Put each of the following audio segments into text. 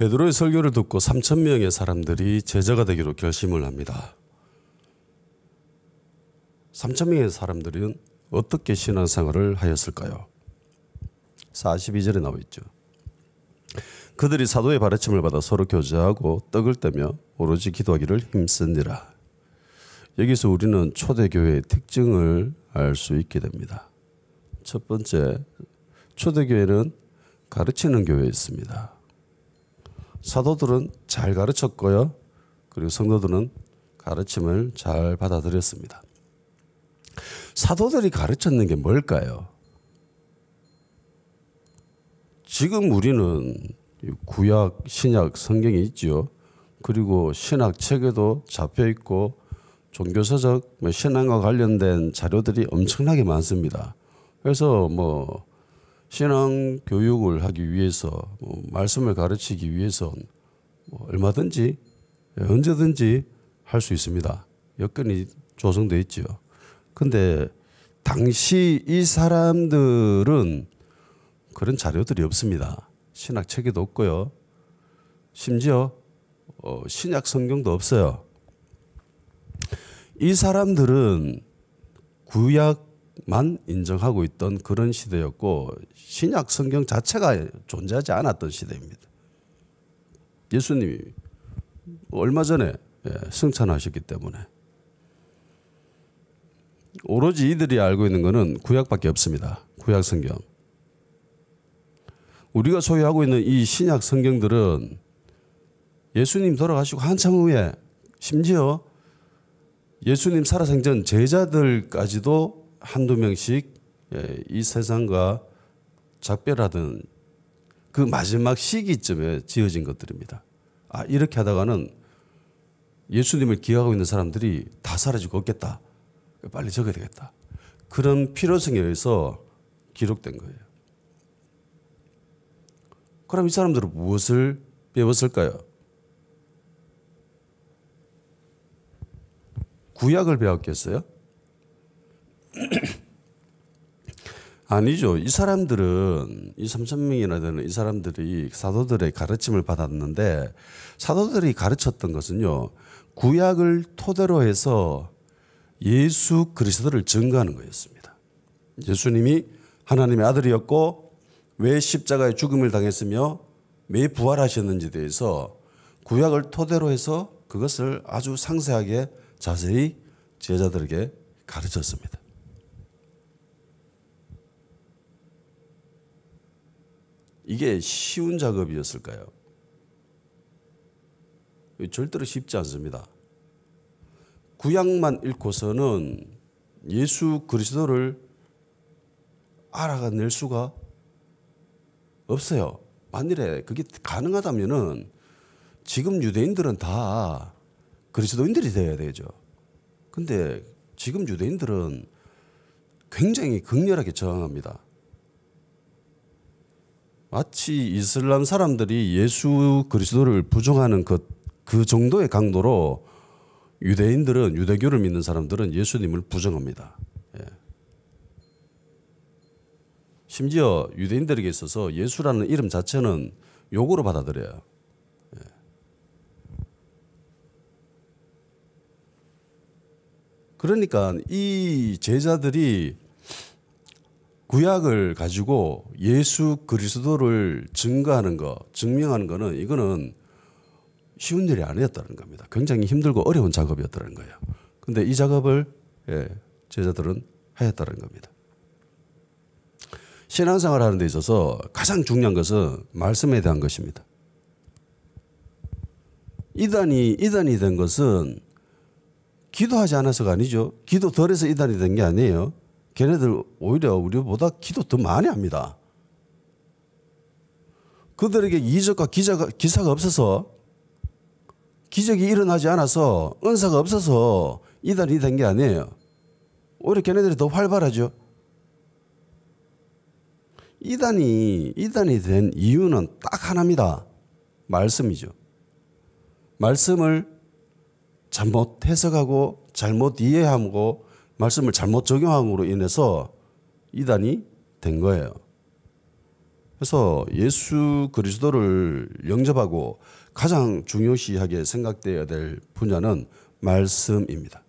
베드로의 설교를 듣고 3천 명의 사람들이 제자가 되기로 결심을 합니다. 3천 명의 사람들은 어떻게 신앙생활을 하였을까요? 42절에 나와 있죠. 그들이 사도의 가르침을 받아 서로 교제하고 떡을 떼며 오로지 기도하기를 힘쓰니라. 여기서 우리는 초대교회의 특징을 알 수 있게 됩니다. 첫 번째, 초대교회는 가르치는 교회였습니다. 사도들은 잘 가르쳤고요. 그리고 성도들은 가르침을 잘 받아들였습니다. 사도들이 가르쳤는 게 뭘까요? 지금 우리는 구약, 신약, 성경이 있죠. 그리고 신학 책에도 잡혀 있고 종교서적, 신앙과 관련된 자료들이 엄청나게 많습니다. 그래서 신앙 교육을 하기 위해서 말씀을 가르치기 위해서 얼마든지 언제든지 할 수 있습니다. 여건이 조성되어 있죠. 근데 당시 이 사람들은 그런 자료들이 없습니다. 신학 책에도 없고요. 심지어 신약 성경도 없어요. 이 사람들은 구약만 인정하고 있던 그런 시대였고 신약 성경 자체가 존재하지 않았던 시대입니다. 예수님이 얼마 전에 승천하셨기 때문에 오로지 이들이 알고 있는 것은 구약밖에 없습니다. 구약 성경. 우리가 소유하고 있는 이 신약 성경들은 예수님 돌아가시고 한참 후에 심지어 예수님 살아생전 제자들까지도 한두 명씩 이 세상과 작별하던 그 마지막 시기쯤에 지어진 것들입니다. 이렇게 하다가는 예수님을 기억하고 있는 사람들이 다 사라지고 없겠다. 빨리 적어야 되겠다. 그런 필요성에 의해서 기록된 거예요. 그럼 이 사람들은 무엇을 배웠을까요? 구약을 배웠겠어요? 아니죠. 이 사람들은 이 3천 명이나 되는 이 사람들이 사도들의 가르침을 받았는데 사도들이 가르쳤던 것은요. 구약을 토대로 해서 예수 그리스도를 증거하는 거였습니다. 예수님이 하나님의 아들이었고 왜 십자가의 죽음을 당했으며 왜 부활하셨는지에 대해서 구약을 토대로 해서 그것을 아주 상세하게 자세히 제자들에게 가르쳤습니다. 이게 쉬운 작업이었을까요? 절대로 쉽지 않습니다. 구약만 읽고서는 예수 그리스도를 알아낼 수가 없어요. 만일에 그게 가능하다면은 지금 유대인들은 다 그리스도인들이 되어야 되죠. 근데 지금 유대인들은 굉장히 극렬하게 저항합니다. 마치 이슬람 사람들이 예수 그리스도를 부정하는 그 정도의 강도로 유대인들은 유대교를 믿는 사람들은 예수님을 부정합니다. 심지어 유대인들에게 있어서 예수라는 이름 자체는 욕으로 받아들여요. 그러니까 이 제자들이 구약을 가지고 예수 그리스도를 증거하는 거, 증명하는 거는 이거는 쉬운 일이 아니었다는 겁니다. 굉장히 힘들고 어려운 작업이었다는 거예요. 그런데 이 작업을 제자들은 하였다는 겁니다. 신앙생활 하는 데 있어서 가장 중요한 것은 말씀에 대한 것입니다. 이단이 된 것은 기도하지 않아서가 아니죠. 기도 덜해서 이단이 된 게 아니에요. 걔네들 오히려 우리보다 기도 더 많이 합니다. 그들에게 이적과 기사가 없어서 기적이 일어나지 않아서 은사가 없어서 이단이 된 게 아니에요. 오히려 걔네들이 더 활발하죠. 이단이 된 이유는 딱 하나입니다. 말씀이죠. 말씀을 잘못 해석하고 잘못 이해하고 말씀을 잘못 적용함으로 인해서 이단이 된 거예요. 그래서 예수 그리스도를 영접하고 가장 중요시하게 생각되어야 될 분야는 말씀입니다.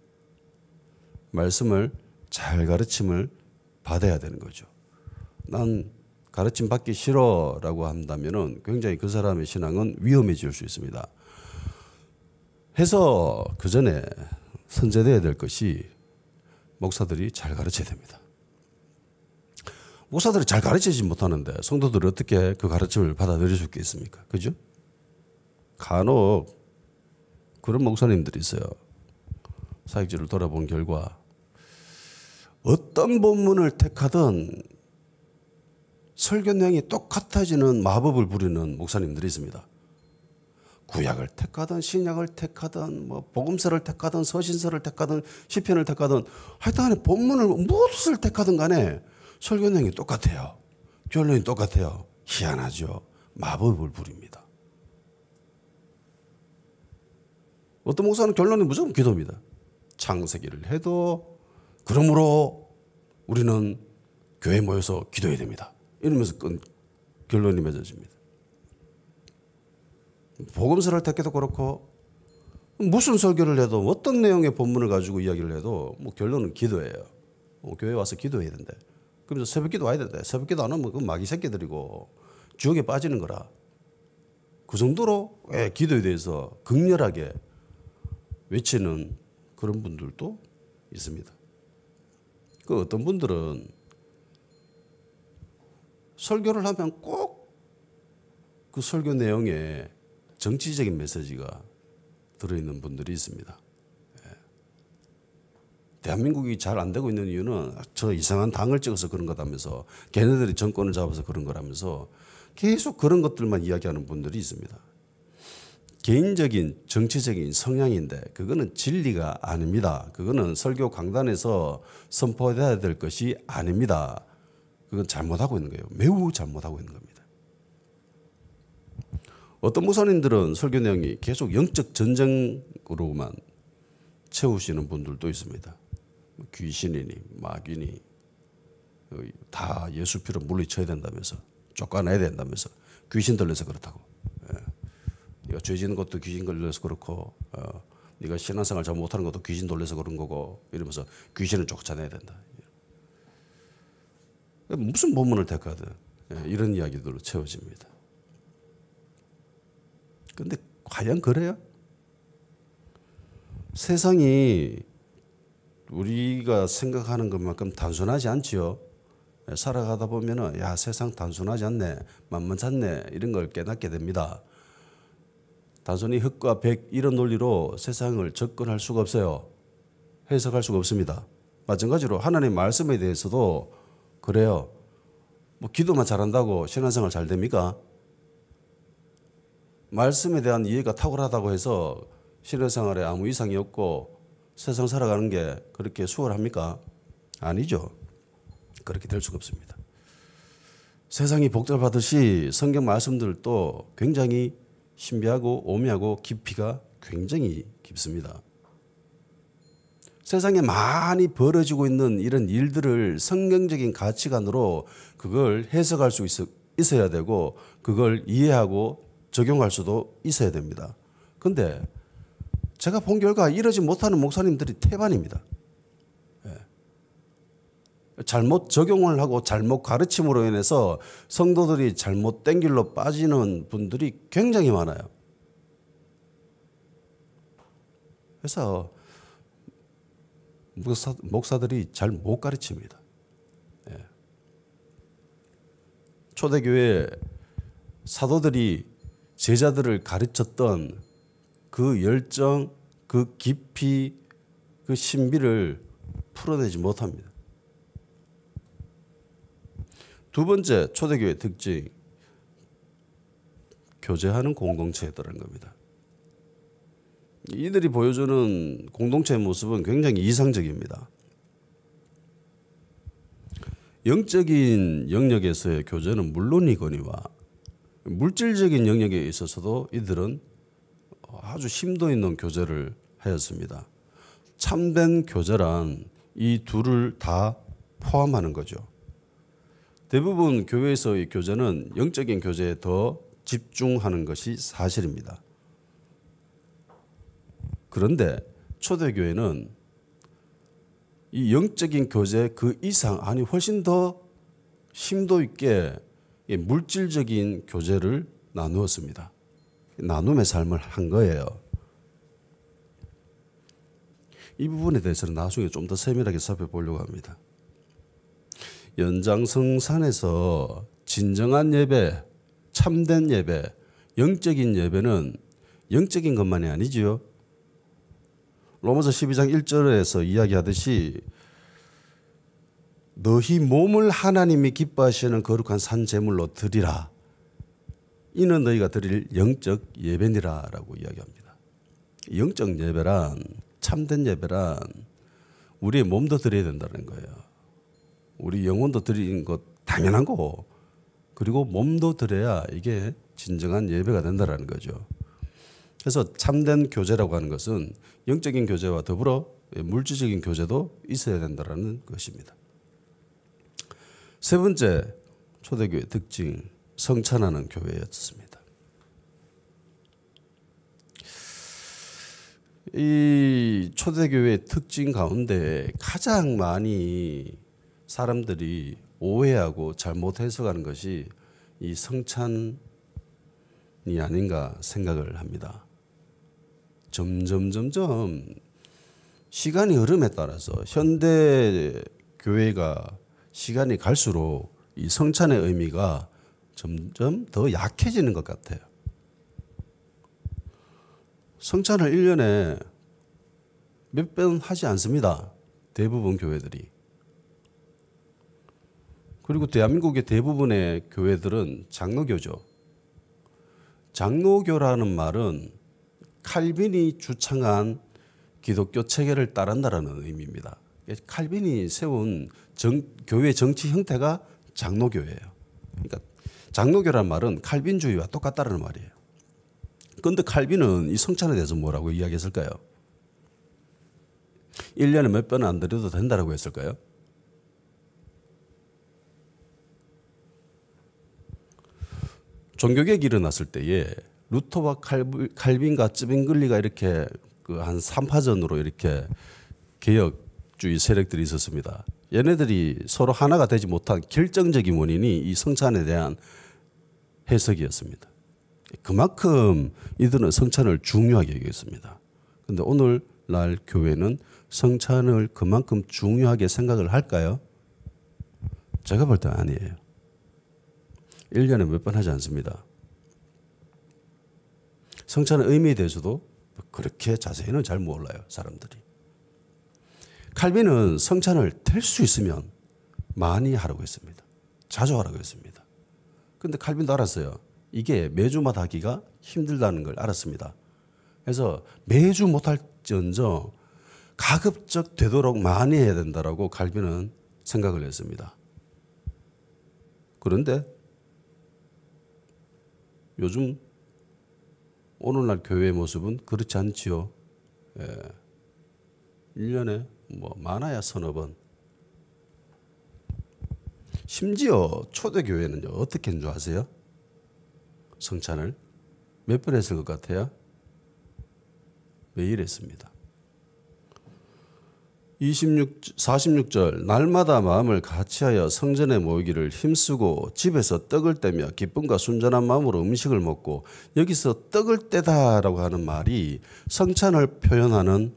말씀을 잘 가르침을 받아야 되는 거죠. 난 가르침 받기 싫어라고 한다면은 굉장히 그 사람의 신앙은 위험해질 수 있습니다. 해서 그 전에 선제되어야 될 것이 목사들이 잘 가르쳐야 됩니다. 목사들이 잘 가르치지 못하는데 성도들이 어떻게 그 가르침을 받아들일 수 있겠습니까? 그죠? 간혹 그런 목사님들이 있어요. 사역지를 돌아본 결과 어떤 본문을 택하든 설교 내용이 똑같아지는 마법을 부리는 목사님들이 있습니다. 구약을 택하든 신약을 택하든 뭐 복음서를 택하든 서신서를 택하든 시편을 택하든 하여튼 본문을 무엇을 택하든 간에 설교 내용이 똑같아요. 결론이 똑같아요. 희한하죠. 마법을 부립니다. 어떤 목사는 결론이 무조건 기도입니다. 창세기를 해도 그러므로 우리는 교회에 모여서 기도해야 됩니다. 이러면서 결론이 맺어집니다. 복음서를 택해도 그렇고 무슨 설교를 해도 어떤 내용의 본문을 가지고 이야기를 해도 뭐 결론은 기도예요. 교회에 와서 기도해야 된대. 그러면서 새벽기도 와야 된대. 새벽기도 안 하면 그건 마귀 새끼들이고 지옥에 빠지는 거라. 그 정도로 기도에 대해서 극렬하게 외치는 그런 분들도 있습니다. 그 어떤 분들은 설교를 하면 꼭 그 설교 내용에 정치적인 메시지가 들어있는 분들이 있습니다. 대한민국이 잘 안 되고 있는 이유는 저 이상한 당을 찍어서 그런 거다면서 걔네들이 정권을 잡아서 그런 거라면서 계속 그런 것들만 이야기하는 분들이 있습니다. 개인적인 정치적인 성향인데 그거는 진리가 아닙니다. 그거는 설교 강단에서 선포해야 될 것이 아닙니다. 그건 잘못하고 있는 거예요. 매우 잘못하고 있는 겁니다. 어떤 목사님들은 설교 내용이 계속 영적 전쟁으로만 채우시는 분들도 있습니다. 귀신이니 마귀니 다 예수 피로 물리쳐야 된다면서 쫓아내야 된다면서 귀신 들려서 그렇다고. 네가 죄 지는 것도 귀신 걸려서 그렇고 네가 신앙생활 잘 못하는 것도 귀신 돌려서 그런 거고 이러면서 귀신을 쫓아내야 된다. 무슨 본문을 택하든 이런 이야기들로 채워집니다. 그런데 과연 그래요? 세상이 우리가 생각하는 것만큼 단순하지 않지요. 살아가다 보면은 야 세상 단순하지 않네, 만만찮네 이런 걸 깨닫게 됩니다. 단순히 흑과 백 이런 논리로 세상을 접근할 수가 없어요. 해석할 수가 없습니다. 마찬가지로 하나님의 말씀에 대해서도 그래요. 뭐 기도만 잘한다고 신앙생활 잘 됩니까? 말씀에 대한 이해가 탁월하다고 해서 신앙생활에 아무 이상이 없고 세상 살아가는 게 그렇게 수월합니까? 아니죠. 그렇게 될 수가 없습니다. 세상이 복잡하듯이 성경 말씀들도 굉장히 신비하고 오묘하고 깊이가 굉장히 깊습니다. 세상에 많이 벌어지고 있는 이런 일들을 성경적인 가치관으로 그걸 해석할 수 있어야 되고 그걸 이해하고 적용할 수도 있어야 됩니다. 그런데 제가 본 결과 이러지 못하는 목사님들이 태반입니다. 잘못 적용을 하고 잘못 가르침으로 인해서 성도들이 잘못된 길로 빠지는 분들이 굉장히 많아요. 그래서 목사들이 잘 못 가르칩니다. 초대교회 사도들이 제자들을 가르쳤던 그 열정, 그 깊이, 그 신비를 풀어내지 못합니다. 두 번째 초대교회 특징, 교제하는 공동체였다는 겁니다. 이들이 보여주는 공동체의 모습은 굉장히 이상적입니다. 영적인 영역에서의 교제는 물론이거니와 물질적인 영역에 있어서도 이들은 아주 심도 있는 교제를 하였습니다. 참된 교제란 이 둘을 다 포함하는 거죠. 대부분 교회에서의 교제는 영적인 교제에 더 집중하는 것이 사실입니다. 그런데 초대교회는 이 영적인 교제 그 이상, 아니 훨씬 더 심도 있게 물질적인 교제를 나누었습니다. 나눔의 삶을 한 거예요. 이 부분에 대해서는 나중에 좀 더 세밀하게 살펴보려고 합니다. 연장성산에서 진정한 예배, 참된 예배, 영적인 예배는 영적인 것만이 아니지요. 로마서 12장 1절에서 이야기하듯이 너희 몸을 하나님이 기뻐하시는 거룩한 산 제물로 드리라. 이는 너희가 드릴 영적 예배니라라고 이야기합니다. 영적 예배란, 참된 예배란 우리의 몸도 드려야 된다는 거예요. 우리 영혼도 드리는 것 당연한 거고, 그리고 몸도 드려야 이게 진정한 예배가 된다는 거죠. 그래서 참된 교제라고 하는 것은 영적인 교제와 더불어 물질적인 교제도 있어야 된다는 것입니다. 세 번째 초대교회 특징, 성찬하는 교회였습니다. 이 초대교회의 특징 가운데 가장 많이 사람들이 오해하고 잘못 해석하는 것이 이 성찬이 아닌가 생각을 합니다. 점점 시간이 흐름에 따라서 현대 교회가 시간이 갈수록 이 성찬의 의미가 점점 더 약해지는 것 같아요. 성찬을 1년에 몇 번 하지 않습니다. 대부분 교회들이. 그리고 대한민국의 대부분의 교회들은 장로교죠. 장로교라는 말은 칼빈이 주창한 기독교 체계를 따른다라는 의미입니다. 칼빈이 세운 교회 정치 형태가 장로교예요. 그러니까 장로교란 말은 칼빈주의와 똑같다는 말이에요. 그런데 칼빈은 이 성찬에 대해서 뭐라고 이야기했을까요? 1년에 몇 번 안 드려도 된다라고 했을까요? 종교개혁이 일어났을 때에 루터와 칼빈과 쯔빙글리가 이렇게 그 한 3파전으로 이렇게 개혁주의 세력들이 있었습니다. 얘네들이 서로 하나가 되지 못한 결정적인 원인이 이 성찬에 대한 해석이었습니다. 그만큼 이들은 성찬을 중요하게 여겼습니다. 그런데 오늘날 교회는 성찬을 그만큼 중요하게 생각을 할까요? 제가 볼 때 아니에요. 1년에 몇 번 하지 않습니다. 성찬의 의미에 대해서도 그렇게 자세히는 잘 몰라요, 사람들이. 칼빈은 성찬을 될 수 있으면 많이 하라고 했습니다. 자주 하라고 했습니다. 그런데 칼빈도 알았어요. 이게 매주마다 하기가 힘들다는 걸 알았습니다. 그래서 매주 못할지언정 가급적 되도록 많이 해야 된다라고 칼빈은 생각을 했습니다. 그런데 요즘 오늘날 교회의 모습은 그렇지 않지요. 1년에 뭐 많아야 서너 번. 심지어 초대교회는요, 어떻게 했는 줄 아세요? 성찬을 몇 번 했을 것 같아요? 매일 했습니다. 46절 날마다 마음을 같이하여 성전에 모이기를 힘쓰고 집에서 떡을 떼며 기쁨과 순전한 마음으로 음식을 먹고, 여기서 떡을 떼다라고 하는 말이 성찬을 표현하는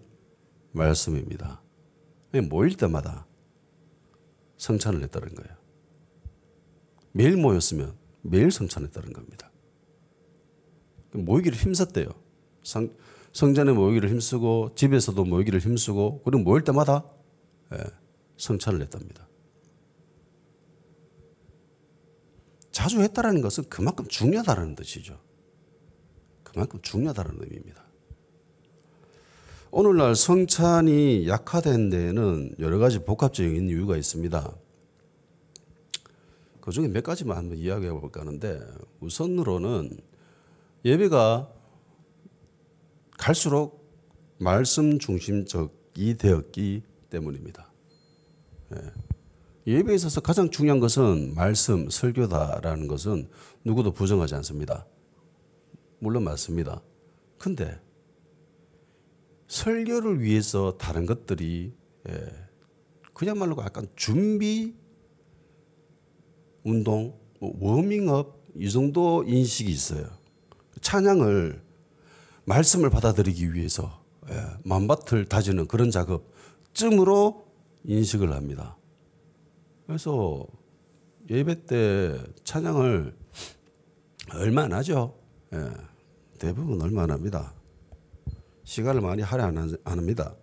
말씀입니다. 모일 때마다 성찬을 했다는 거예요. 매일 모였으면 매일 성찬했다는 겁니다. 모이기를 힘썼대요. 성전에 모이기를 힘쓰고 집에서도 모이기를 힘쓰고, 그리고 모일 때마다 성찬을 했답니다. 자주 했다라는 것은 그만큼 중요하다는 뜻이죠. 그만큼 중요하다는 의미입니다. 오늘날 성찬이 약화된 데에는 여러 가지 복합적인 이유가 있습니다. 그중에 몇 가지만 한번 이야기해 볼까 하는데, 우선으로는 예배가 갈수록 말씀 중심적이 되었기 때문입니다. 예배에 있어서 가장 중요한 것은 말씀, 설교다라는 것은 누구도 부정하지 않습니다. 물론 맞습니다. 근데 설교를 위해서 다른 것들이 그야말로 약간 준비 운동, 워밍업 이 정도 인식이 있어요. 찬양을 말씀을 받아들이기 위해서 만밭을 다지는 그런 작업쯤으로 인식을 합니다. 그래서 예배 때 찬양을 얼마 안 하죠. 대부분 얼마 안 합니다. 시간을 많이 할애 안 합니다.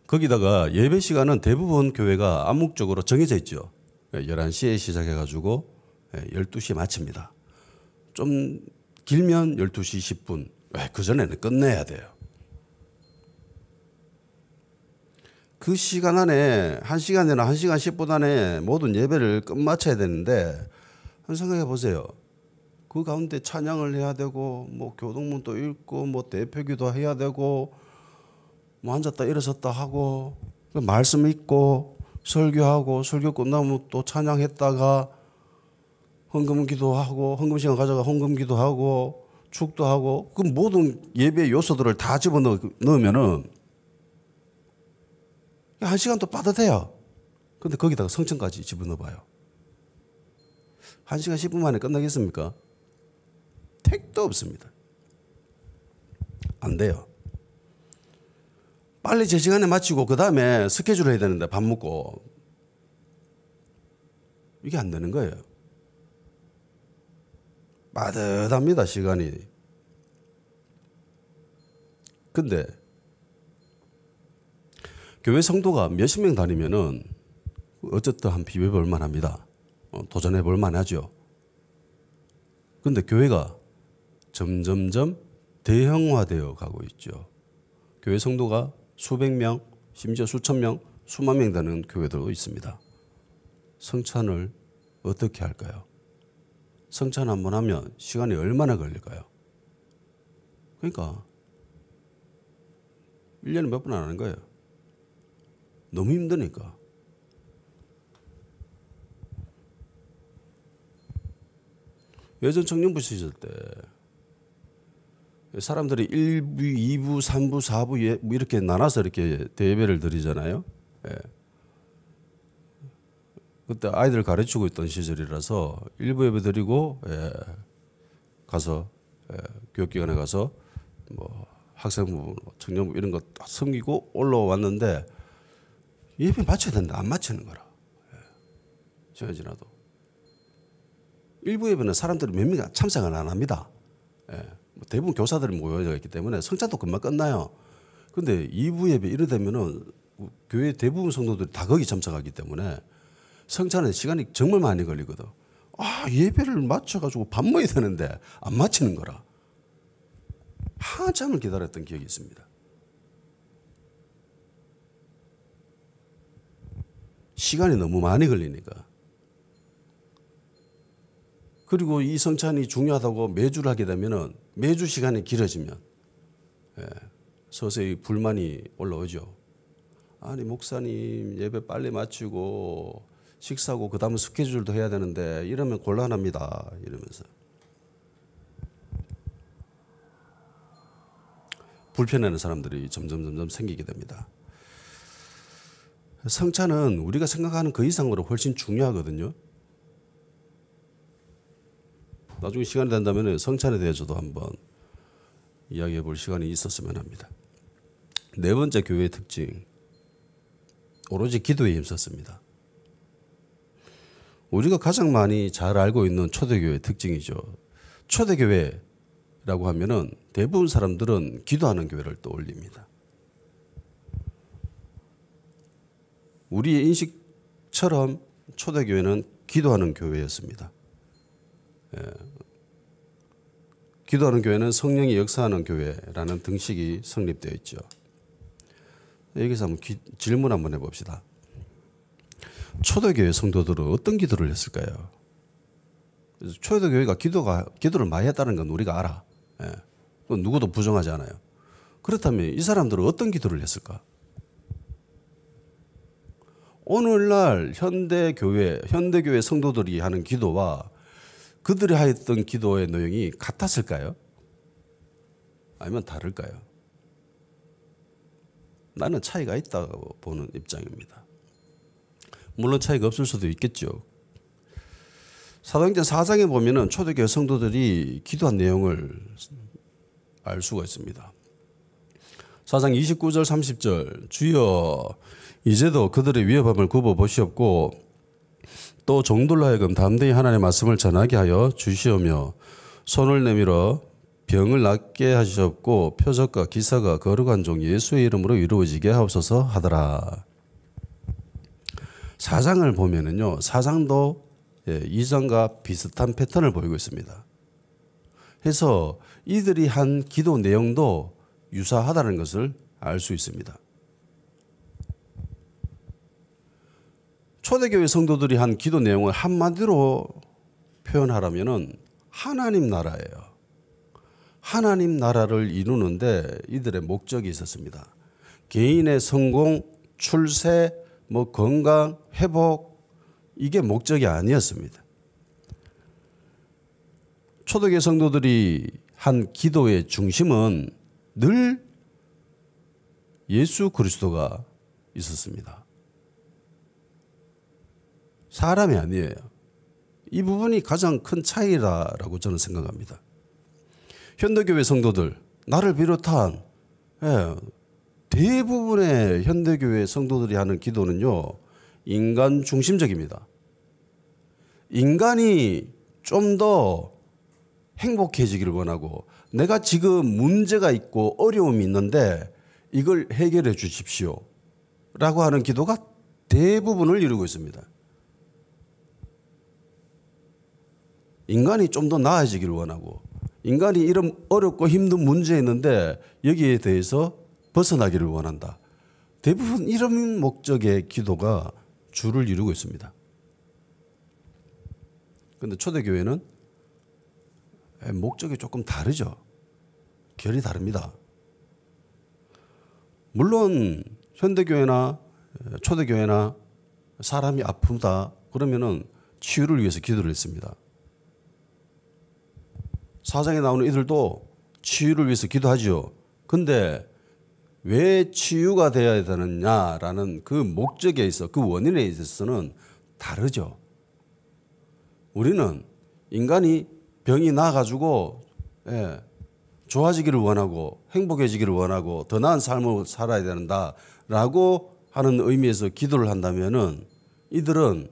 거기다가 예배 시간은 대부분 교회가 암묵적으로 정해져 있죠. 11시에 시작해가지고 12시에 마칩니다. 좀 길면 12시 10분. 그 전에는 끝내야 돼요. 그 시간 안에 1시간이나 1시간 10분 안에 모든 예배를 끝마쳐야 되는데 한번 생각해 보세요. 그 가운데 찬양을 해야 되고 뭐 교동문도 읽고 뭐 대표기도 해야 되고 뭐 앉았다 일어섰다 하고 말씀 읽고 설교하고 설교 끝나면 또 찬양했다가 헌금기도 하고 헌금 시간 가져가 헌금기도 하고 축도 하고 그 모든 예배 요소들을 다 집어넣으면은 1시간도 빠듯해요. 근데 거기다가 성천까지 집어넣어봐요. 1시간 10분 만에 끝나겠습니까? 택도 없습니다. 안 돼요. 빨리 제 시간에 마치고 그 다음에 스케줄을 해야 되는데 밥 먹고 이게 안 되는 거예요. 빠듯합니다, 시간이. 근데 교회 성도가 몇십 명 다니면은 어쨌든 한 비벼 볼 만합니다. 도전해 볼 만하죠. 근데 교회가 점점점 대형화되어 가고 있죠. 교회 성도가 수백 명, 심지어 수천 명, 수만 명 되는 교회도 있습니다. 성찬을 어떻게 할까요? 성찬 한번 하면 시간이 얼마나 걸릴까요? 그러니까 1년에 몇 번 안 하는 거예요. 너무 힘드니까. 예전 청년부 시절 때 사람들이 1부, 2부, 3부, 4부 이렇게 나눠서 이렇게 대예배를 드리잖아요. 예. 그때 아이들 가르치고 있던 시절이라서 1부 예배 드리고 가서 교육기관에 가서 뭐 학생부, 청년부 이런 거 다 섬기고 올라왔는데 예배 마쳐야 되는데 안 마치는 거라. 시간이 지나도. 1부 예배는 사람들이 몇 명 참석을 안 합니다. 대부분 교사들이 모여져 있기 때문에 성찬도 금방 끝나요. 근데 2부 예배 이러되면은 교회 대부분 성도들이 다 거기 참석하기 때문에 성찬은 시간이 정말 많이 걸리거든. 예배를 마쳐가지고 밥 먹어야 되는데 안 마치는 거라. 한참을 기다렸던 기억이 있습니다. 시간이 너무 많이 걸리니까. 그리고 이 성찬이 중요하다고 매주를 하게 되면은 매주 시간이 길어지면 서서히 불만이 올라오죠. 아니 목사님 예배 빨리 마치고 식사하고 그 다음 스케줄도 해야 되는데 이러면 곤란합니다. 이러면서 불편해하는 사람들이 점점 생기게 됩니다. 성찬은 우리가 생각하는 그 이상으로 훨씬 중요하거든요. 나중에 시간이 된다면 성찬에 대해서도 한번 이야기해 볼 시간이 있었으면 합니다. 네 번째 교회의 특징, 오로지 기도에 힘썼습니다. 우리가 가장 많이 잘 알고 있는 초대교회의 특징이죠. 초대교회라고 하면은 대부분 사람들은 기도하는 교회를 떠올립니다. 우리의 인식처럼 초대교회는 기도하는 교회였습니다. 기도하는 교회는 성령이 역사하는 교회라는 등식이 성립되어 있죠. 여기서 한번 질문 한번 해봅시다. 초대교회 성도들은 어떤 기도를 했을까요? 초대교회가 기도를 많이 했다는 건 우리가 알아. 그건 누구도 부정하지 않아요. 그렇다면 이 사람들은 어떤 기도를 했을까? 오늘날 현대교회 성도들이 하는 기도와 그들이 하였던 기도의 내용이 같았을까요? 아니면 다를까요? 나는 차이가 있다고 보는 입장입니다. 물론 차이가 없을 수도 있겠죠. 사도행전 4장에 보면은 초대교회 성도들이 기도한 내용을 알 수가 있습니다. 4장 29절 30절 주여 이제도 그들의 위협함을 굽어 보시옵고 또 종들로 하여금 담대히 하나님의 말씀을 전하게 하여 주시오며 손을 내밀어 병을 낫게 하시옵고 표적과 기사가 거룩한 종 예수의 이름으로 이루어지게 하옵소서 하더라. 4장을 보면은요, 4장도 2장과 비슷한 패턴을 보이고 있습니다. 그래서 이들이 한 기도 내용도 유사하다는 것을 알 수 있습니다. 초대교회 성도들이 한 기도 내용을 한마디로 표현하라면은 하나님 나라예요. 하나님 나라를 이루는데 이들의 목적이 있었습니다. 개인의 성공, 출세, 건강, 회복 이게 목적이 아니었습니다. 초대교회 성도들이 한 기도의 중심은 늘 예수 그리스도가 있었습니다. 사람이 아니에요. 이 부분이 가장 큰 차이라고 저는 생각합니다. 현대교회 성도들, 나를 비롯한 대부분의 현대교회 성도들이 하는 기도는요, 인간 중심적입니다. 인간이 좀 더 행복해지기를 원하고 내가 지금 문제가 있고 어려움이 있는데 이걸 해결해 주십시오 라고 하는 기도가 대부분을 이루고 있습니다. 인간이 좀 더 나아지기를 원하고 인간이 이런 어렵고 힘든 문제에 있는데 여기에 대해서 벗어나기를 원한다. 대부분 이런 목적의 기도가 주를 이루고 있습니다. 그런데 초대교회는 목적이 조금 다르죠. 결이 다릅니다. 물론 현대교회나 초대교회나 사람이 아프다 그러면은 치유를 위해서 기도를 했습니다. 사장에 나오는 이들도 치유를 위해서 기도하죠. 근데 왜 치유가 되어야 되느냐라는 그 목적에 있어 그 원인에 있어서는 다르죠. 우리는 인간이 병이 나가지고 좋아지기를 원하고 행복해지기를 원하고 더 나은 삶을 살아야 된다라고 하는 의미에서 기도를 한다면은 이들은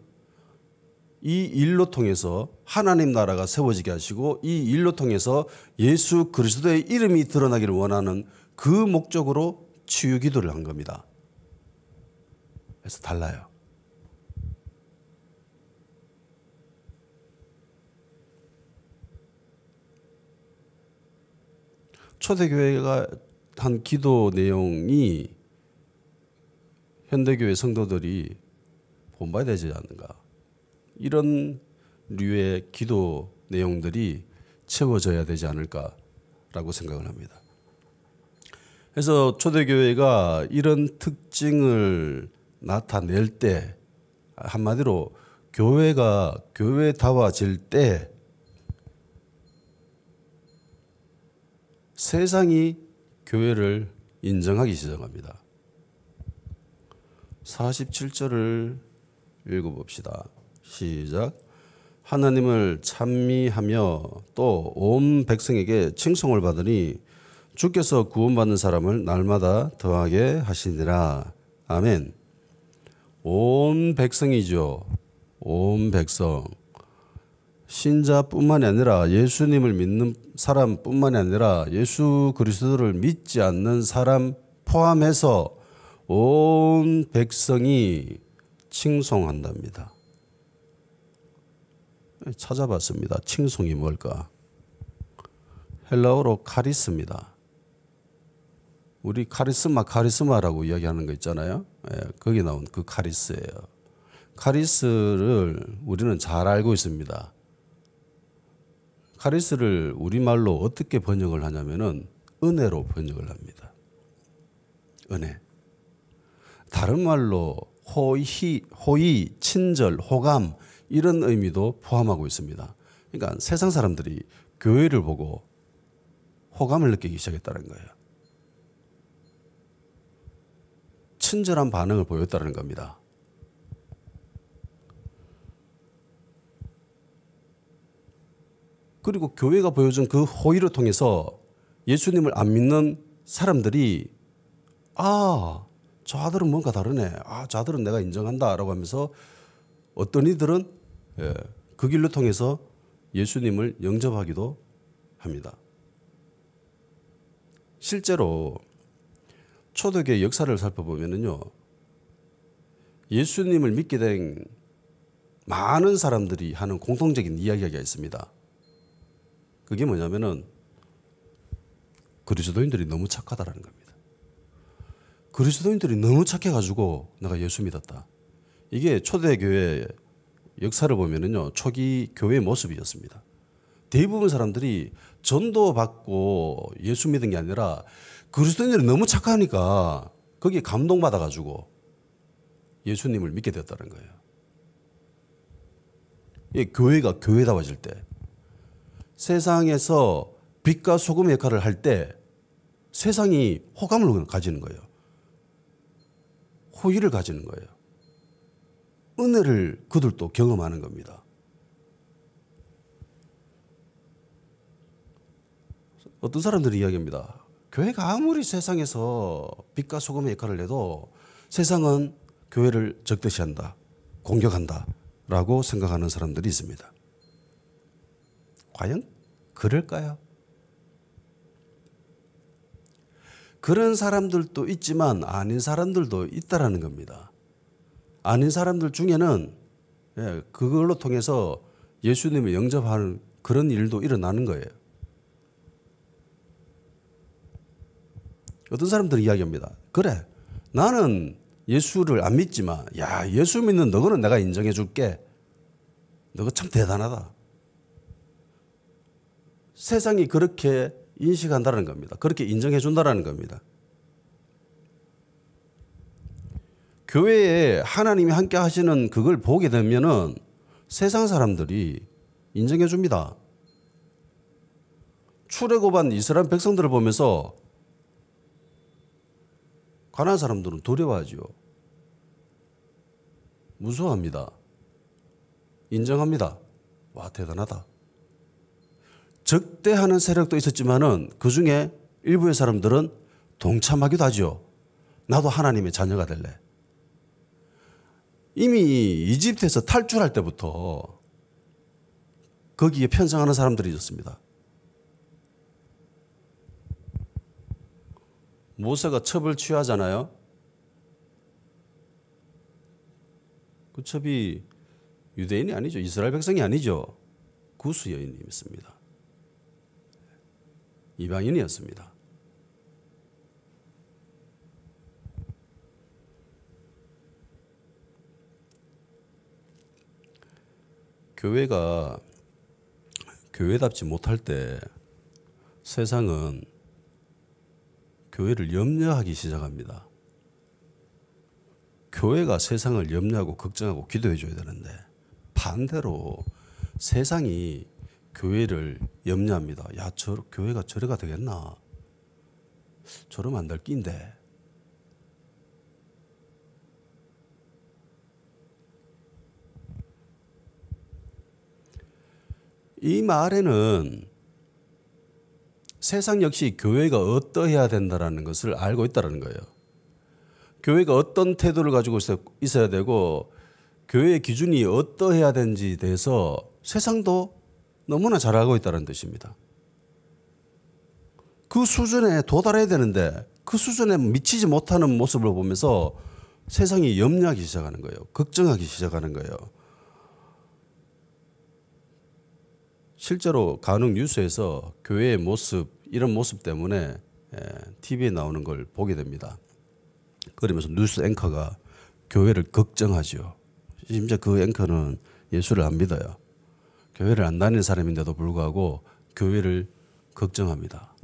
이 일로 통해서 하나님 나라가 세워지게 하시고 이 일로 통해서 예수 그리스도의 이름이 드러나기를 원하는 그 목적으로 치유 기도를 한 겁니다. 그래서 달라요. 초대교회가 한 기도 내용이 현대교회 성도들이 본받아야 되지 않는가. 이런 류의 기도 내용들이 채워져야 되지 않을까라고 생각을 합니다. 그래서 초대교회가 이런 특징을 나타낼 때 한마디로 교회가 교회다워질 때 세상이 교회를 인정하기 시작합니다. 47절을 읽어봅시다. 시작. 하나님을 찬미하며 또 온 백성에게 칭송을 받으니 주께서 구원받는 사람을 날마다 더하게 하시니라. 아멘. 온 백성이죠. 온 백성. 신자뿐만이 아니라 예수님을 믿는 사람뿐만이 아니라 예수 그리스도를 믿지 않는 사람 포함해서 온 백성이 칭송한답니다. 찾아봤습니다. 칭송이 뭘까? 헬라어로 카리스입니다. 우리 카리스마라고 이야기하는 거 있잖아요. 거기 나온 그 카리스예요. 카리스를 우리는 잘 알고 있습니다. 카리스를 우리말로 어떻게 번역을 하냐면은 은혜로 번역을 합니다. 은혜. 다른 말로 호의, 친절, 호감 이런 의미도 포함하고 있습니다. 그러니까 세상 사람들이 교회를 보고 호감을 느끼기 시작했다는 거예요. 친절한 반응을 보였다는 겁니다. 그리고 교회가 보여준 그 호의를 통해서 예수님을 안 믿는 사람들이 저 아들은 뭔가 다르네. 저 아들은 내가 인정한다라고 하면서 어떤 이들은 그 길로 통해서 예수님을 영접하기도 합니다. 실제로 초대교회 역사를 살펴보면요, 예수님을 믿게 된 많은 사람들이 하는 공통적인 이야기가 있습니다. 그게 뭐냐면은 그리스도인들이 너무 착하다라는 겁니다. 그리스도인들이 너무 착해가지고 내가 예수 믿었다. 이게 초대교회 역사를 보면은요, 초기 교회의 모습이었습니다. 대부분 사람들이 전도받고 예수 믿은 게 아니라 그리스도인들이 너무 착하니까 거기에 감동받아가지고 예수님을 믿게 되었다는 거예요. 교회가 교회다워질 때, 세상에서 빛과 소금의 역할을 할 때 세상이 호감을 가지는 거예요. 호의를 가지는 거예요. 은혜를 그들도 경험하는 겁니다. 어떤 사람들이 이야기합니다. 교회가 아무리 세상에서 빛과 소금의 역할을 해도 세상은 교회를 적대시한다, 공격한다 라고 생각하는 사람들이 있습니다. 과연 그럴까요? 그런 사람들도 있지만 아닌 사람들도 있다라는 겁니다. 아닌 사람들 중에는 그걸로 통해서 예수님을 영접하는 그런 일도 일어나는 거예요. 어떤 사람들은 이야기합니다. 그래, 나는 예수를 안 믿지만 예수 믿는 너거는 내가 인정해 줄게. 너가 참 대단하다. 세상이 그렇게 인식한다는 겁니다. 그렇게 인정해 준다는 겁니다. 교회에 하나님이 함께 하시는 그걸 보게 되면은 세상 사람들이 인정해 줍니다. 출애굽한 이스라엘 백성들을 보면서 가난한 사람들은 두려워하죠. 무서워합니다. 인정합니다. 와, 대단하다. 적대하는 세력도 있었지만은 그 중에 일부의 사람들은 동참하기도 하죠. 나도 하나님의 자녀가 될래. 이미 이집트에서 탈출할 때부터 거기에 편성하는 사람들이 있었습니다. 모세가 첩을 취하잖아요. 그 첩이 유대인이 아니죠. 이스라엘 백성이 아니죠. 구스 여인이었습니다. 이방인이었습니다. 교회가 교회답지 못할 때 세상은 교회를 염려하기 시작합니다. 교회가 세상을 염려하고 걱정하고 기도해 줘야 되는데 반대로 세상이 교회를 염려합니다. 교회가 저래가 되겠나? 저러면 안 될 낀데. 이 말에는 세상 역시 교회가 어떠해야 된다는 것을 알고 있다는 거예요. 교회가 어떤 태도를 가지고 있어야 되고 교회의 기준이 어떠해야 되는지에 대해서 세상도 너무나 잘 알고 있다는 뜻입니다. 그 수준에 도달해야 되는데 그 수준에 미치지 못하는 모습을 보면서 세상이 염려하기 시작하는 거예요. 걱정하기 시작하는 거예요. 실제로 간혹 뉴스에서 교회의 모습, 이런 모습 때문에 TV에 나오는 걸 보게 됩니다. 그러면서 뉴스 앵커가 교회를 걱정하죠. 심지어 그 앵커는 예수를 안 믿어요. 교회를 안 다니는 사람인데도 불구하고 교회를 걱정합니다.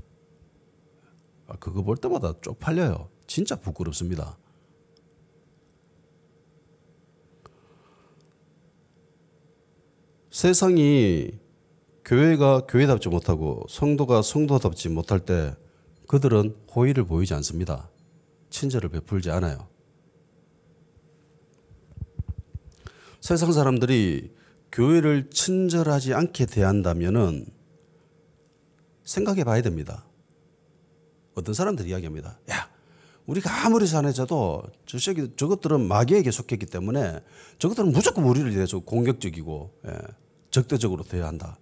그거 볼 때마다 쪽팔려요. 진짜 부끄럽습니다. 세상이 교회가 교회답지 못하고 성도가 성도답지 못할 때 그들은 호의를 보이지 않습니다. 친절을 베풀지 않아요. 세상 사람들이 교회를 친절하지 않게 대한다면은 생각해 봐야 됩니다. 어떤 사람들이 이야기합니다. 야, 우리가 아무리 산해져도 저것들은 마귀에게 속했기 때문에 저것들은 무조건 우리를 대해서 공격적이고 적대적으로 대한다.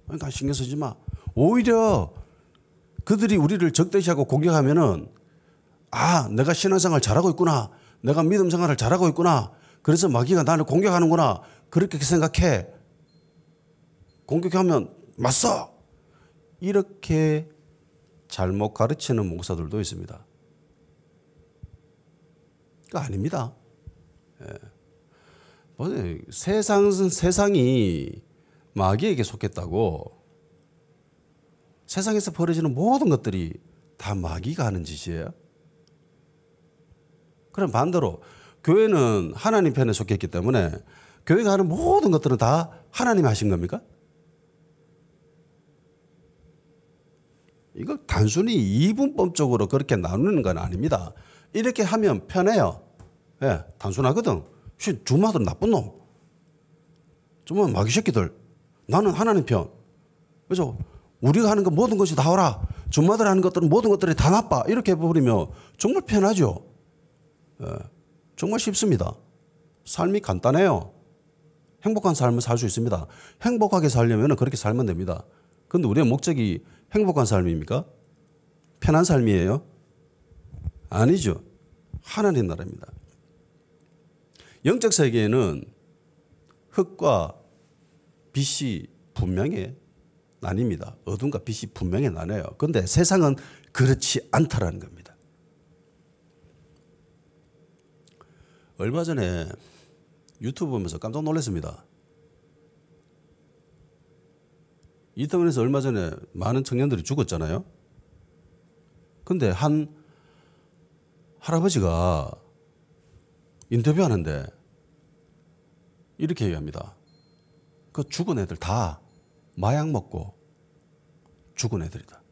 그러니까 신경 쓰지 마. 오히려 그들이 우리를 적대시하고 공격하면은 아, 내가 신앙생활 잘하고 있구나. 내가 믿음 생활을 잘하고 있구나. 그래서 마귀가 나를 공격하는구나. 그렇게 생각해. 공격하면 맞서. 이렇게 잘못 가르치는 목사들도 있습니다. 그거 아닙니다. 세상이 마귀에게 속했다고 세상에서 벌어지는 모든 것들이 다 마귀가 하는 짓이에요. 그럼 반대로 교회는 하나님 편에 속했기 때문에 교회가 하는 모든 것들은 다 하나님이 하신 겁니까? 이걸 단순히 이분법적으로 그렇게 나누는 건 아닙니다. 이렇게 하면 편해요. 예, 단순하거든. 주마들 나쁜 놈. 주마 마귀 새끼들. 나는 하나님 편. 그래서 우리가 하는 거 모든 것이 다 옳아. 주마들 하는 것들은 모든 것들이 다 나빠. 이렇게 해버리면 정말 편하죠. 예, 정말 쉽습니다. 삶이 간단해요. 행복한 삶을 살 수 있습니다. 행복하게 살려면 그렇게 살면 됩니다. 그런데 우리의 목적이 행복한 삶입니까? 편한 삶이에요? 아니죠. 하나님 나라입니다. 영적 세계에는 흙과 빛이 분명히 나뉩니다. 어둠과 빛이 분명히 나뉘어요. 그런데 세상은 그렇지 않다라는 겁니다. 얼마 전에 유튜브 보면서 깜짝 놀랐습니다. 이태원에서 얼마 전에 많은 청년들이 죽었잖아요. 근데 한 할아버지가 인터뷰하는데 이렇게 얘기합니다. 그 죽은 애들 다 마약 먹고 죽은 애들이다.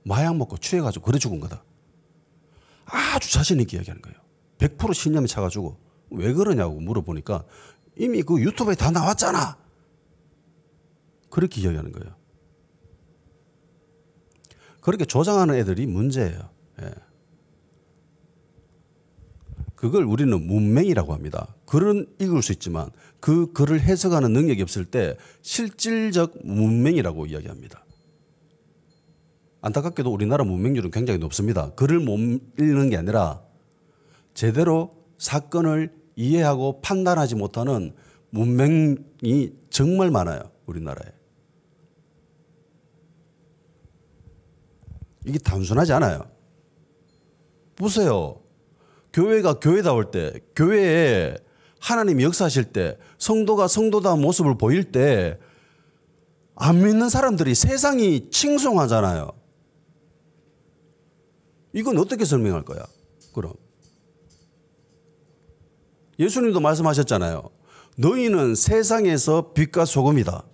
마약 먹고 취해가지고 그래 죽은 거다. 아주 자신 있게 이야기하는 거예요. 100% 신념이 차가지고 왜 그러냐고 물어보니까 이미 그 유튜브에 다 나왔잖아. 그렇게 이야기하는 거예요. 그렇게 조장하는 애들이 문제예요. 예. 그걸 우리는 문맹이라고 합니다. 글은 읽을 수 있지만 그 글을 해석하는 능력이 없을 때 실질적 문맹이라고 이야기합니다. 안타깝게도 우리나라 문맹률은 굉장히 높습니다. 글을 못 읽는 게 아니라 제대로 사건을 이해하고 판단하지 못하는 문맹이 정말 많아요. 우리나라에. 이게 단순하지 않아요. 보세요. 교회가 교회다울 때, 교회에 하나님이 역사하실 때, 성도가 성도다운 모습을 보일 때 안 믿는 사람들이 세상이 칭송하잖아요. 이건 어떻게 설명할 거야? 그럼 예수님도 말씀하셨잖아요. 너희는 세상에서 빛과 소금이다.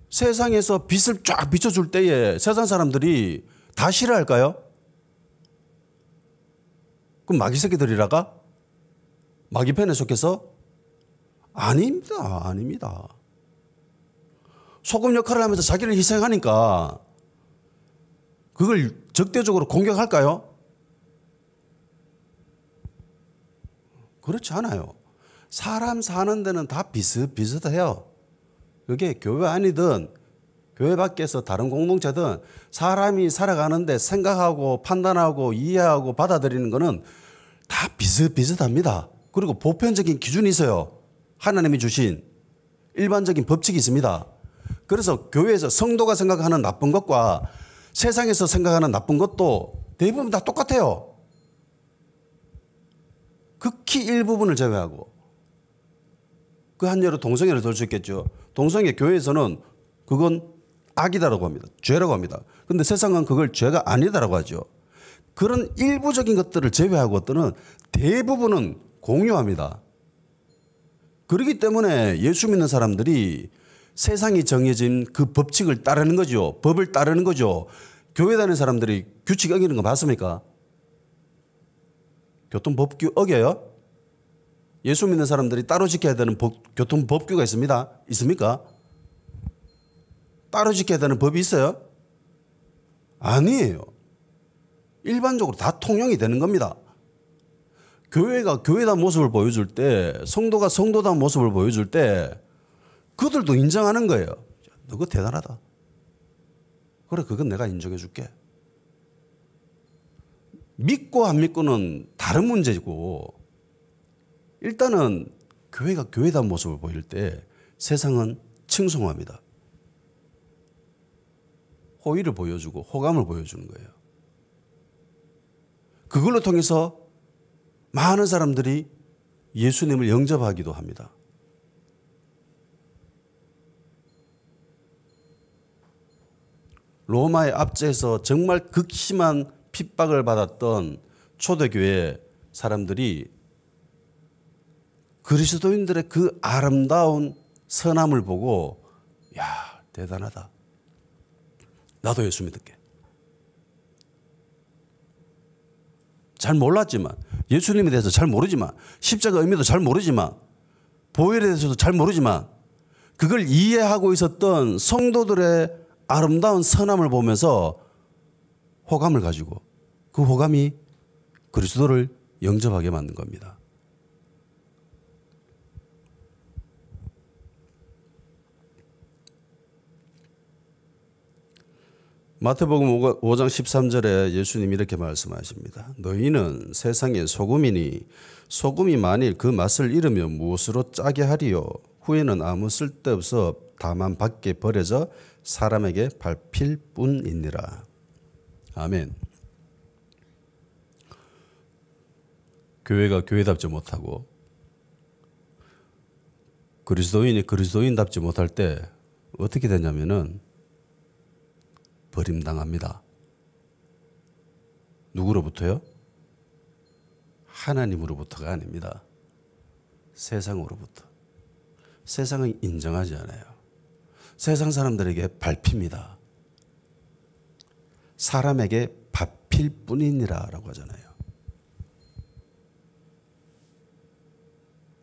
세상에서 빛을 쫙 비춰줄 때에 세상 사람들이 다 싫어할까요? 그럼 마귀 새끼들이라가? 마귀 편에 속해서? 아닙니다. 아닙니다. 소금 역할을 하면서 자기를 희생하니까 그걸 적대적으로 공격할까요? 그렇지 않아요. 사람 사는 데는 다 비슷비슷해요. 그게 교회 아니든 교회 밖에서 다른 공동체든 사람이 살아가는데 생각하고 판단하고 이해하고 받아들이는 거는 다 비슷비슷합니다. 그리고 보편적인 기준이 있어요. 하나님이 주신 일반적인 법칙이 있습니다. 그래서 교회에서 성도가 생각하는 나쁜 것과 세상에서 생각하는 나쁜 것도 대부분 다 똑같아요. 극히 일부분을 제외하고. 그 한 예로 동성애를 들 수 있겠죠. 동성애 교회에서는 그건 악이다라고 합니다. 죄라고 합니다. 그런데 세상은 그걸 죄가 아니다라고 하죠. 그런 일부적인 것들을 제외하고는 대부분은 공유합니다. 그렇기 때문에 예수 믿는 사람들이 세상이 정해진 그 법칙을 따르는 거죠. 법을 따르는 거죠. 교회 다니는 사람들이 규칙 어기는 거 봤습니까? 교통법규 어겨요? 예수 믿는 사람들이 따로 지켜야 되는 교통법규가 있습니다. 있습니까? 따로 지켜야 되는 법이 있어요? 아니에요. 일반적으로 다 통용이 되는 겁니다. 교회가 교회다운 모습을 보여줄 때, 성도가 성도다운 모습을 보여줄 때 그들도 인정하는 거예요. 너 그거 대단하다. 그래, 그건 내가 인정해 줄게. 믿고 안 믿고는 다른 문제고, 일단은 교회가 교회다운 모습을 보일 때 세상은 칭송합니다. 호의를 보여주고 호감을 보여주는 거예요. 그걸로 통해서 많은 사람들이 예수님을 영접하기도 합니다. 로마의 압제에서 정말 극심한 핍박을 받았던 초대교회 사람들이 그리스도인들의 그 아름다운 선함을 보고, 야, 대단하다. 나도 예수 믿을게. 잘 몰랐지만, 예수님에 대해서 잘 모르지만, 십자가 의미도 잘 모르지만, 보혈에 대해서도 잘 모르지만, 그걸 이해하고 있었던 성도들의 아름다운 선함을 보면서 호감을 가지고 그 호감이 그리스도를 영접하게 만든 겁니다. 마태복음 5장 13절에 예수님이 이렇게 말씀하십니다. 너희는 세상의 소금이니 소금이 만일 그 맛을 잃으면 무엇으로 짜게 하리요? 후에는 아무 쓸데없어 다만 밖에 버려져 사람에게 밟힐 뿐이니라. 아멘. 교회가 교회답지 못하고 그리스도인이 그리스도인답지 못할 때 어떻게 되냐면은 버림당합니다. 누구로부터요? 하나님으로부터가 아닙니다. 세상으로부터. 세상은 인정하지 않아요. 세상 사람들에게 밟힙니다. 사람에게 밟힐 뿐이니라 라고 하잖아요.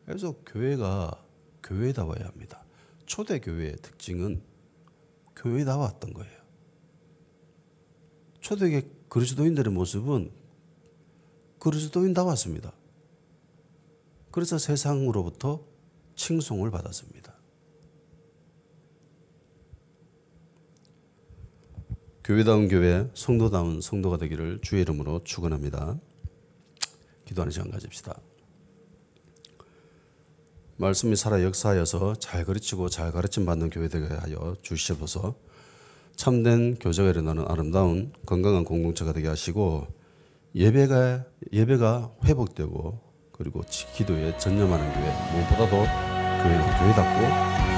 그래서 교회가 교회다워야 합니다. 초대교회의 특징은 교회다웠던 거예요. 초대교회 그리스도인들의 모습은 그리스도인다웠습니다. 그래서 세상으로부터 칭송을 받았습니다. 교회다운 교회, 성도다운 성도가 되기를 주의 이름으로 축원합니다. 기도하는 시간 가집시다. 말씀이 살아 역사하여서 잘 가르치고 잘 가르침 받는 교회 되게 하여 주시옵소서. 참된 교제가 일어나는 아름다운 건강한 공동체가 되게 하시고 예배가 회복되고 그리고 기도에 전념하는 교회, 무엇보다도 교회는 교회답고